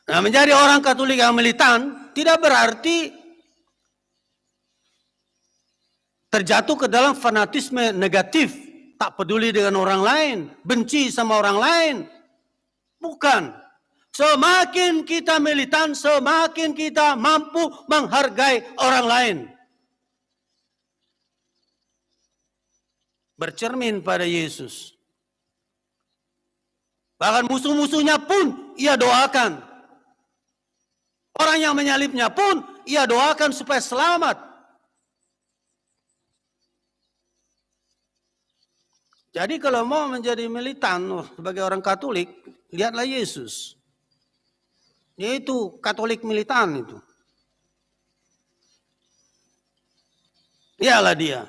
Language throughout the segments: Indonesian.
Nah, menjadi orang Katolik yang militan tidak berarti terjatuh ke dalam fanatisme negatif, tak peduli dengan orang lain, benci sama orang lain. Bukan. Semakin kita militan, semakin kita mampu menghargai orang lain. Bercermin pada Yesus. Bahkan musuh-musuhnya pun ia doakan. Orang yang menyalibnya pun ia doakan supaya selamat. Jadi kalau mau menjadi militan sebagai orang Katolik, lihatlah Yesus. Yaitu Katolik militan itu. Dialah dia.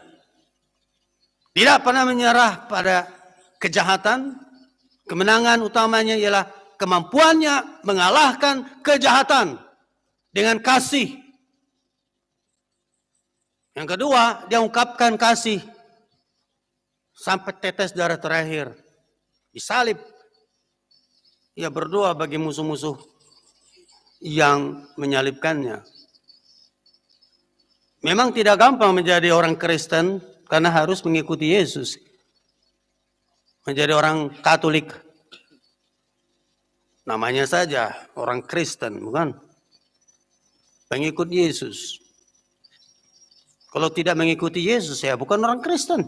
Tidak pernah menyerah pada kejahatan. Kemenangan utamanya ialah kemampuannya mengalahkan kejahatan dengan kasih. Yang kedua, dia ungkapkan kasih sampai tetes darah terakhir. Disalib. Ia berdoa bagi musuh-musuh yang menyalibkannya. Memang tidak gampang menjadi orang Kristen karena harus mengikuti Yesus. Menjadi orang Katolik. Namanya saja orang Kristen, bukan? Pengikut Yesus. Kalau tidak mengikuti Yesus, ya bukan orang Kristen.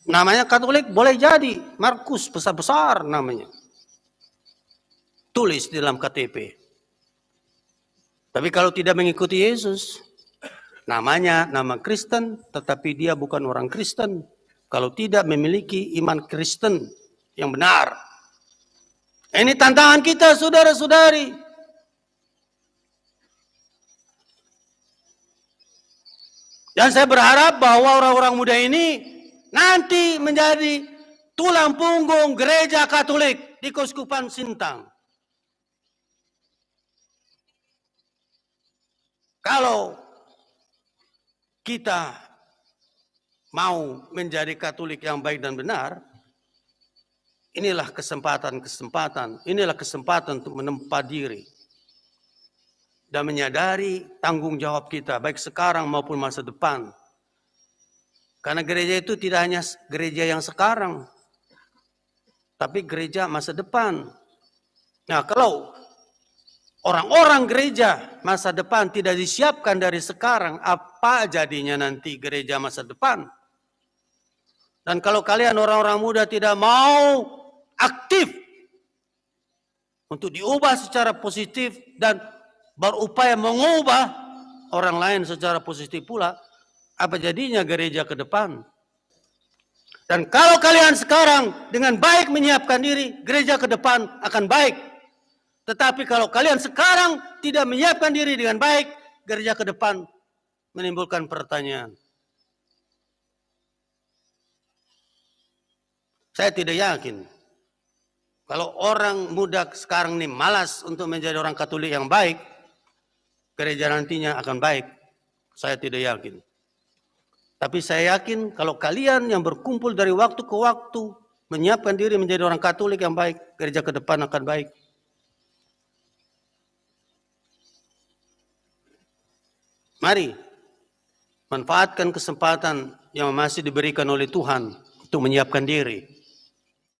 Namanya Katolik boleh jadi. Markus besar-besar namanya. Tulis di dalam KTP. Tapi kalau tidak mengikuti Yesus, namanya nama Kristen, tetapi dia bukan orang Kristen. Kalau tidak memiliki iman Kristen yang benar. Ini tantangan kita, saudara-saudari. Dan saya berharap bahwa orang-orang muda ini nanti menjadi tulang punggung gereja Katolik di Keuskupan Sintang. Kalau kita mau menjadi Katolik yang baik dan benar, inilah kesempatan untuk menempa diri dan menyadari tanggung jawab kita baik sekarang maupun masa depan. Karena gereja itu tidak hanya gereja yang sekarang, tapi gereja masa depan. Nah, kalau orang-orang gereja masa depan tidak disiapkan dari sekarang, apa jadinya nanti gereja masa depan? Dan kalau kalian orang-orang muda tidak mau aktif untuk diubah secara positif dan berupaya mengubah orang lain secara positif pula, apa jadinya gereja ke depan? Dan kalau kalian sekarang dengan baik menyiapkan diri, gereja ke depan akan baik. Tetapi kalau kalian sekarang tidak menyiapkan diri dengan baik, gereja ke depan menimbulkan pertanyaan. Saya tidak yakin kalau orang muda sekarang ini malas untuk menjadi orang Katolik yang baik, gereja nantinya akan baik. Saya tidak yakin. Tapi saya yakin kalau kalian yang berkumpul dari waktu ke waktu, menyiapkan diri menjadi orang Katolik yang baik, gereja ke depan akan baik. Mari manfaatkan kesempatan yang masih diberikan oleh Tuhan untuk menyiapkan diri.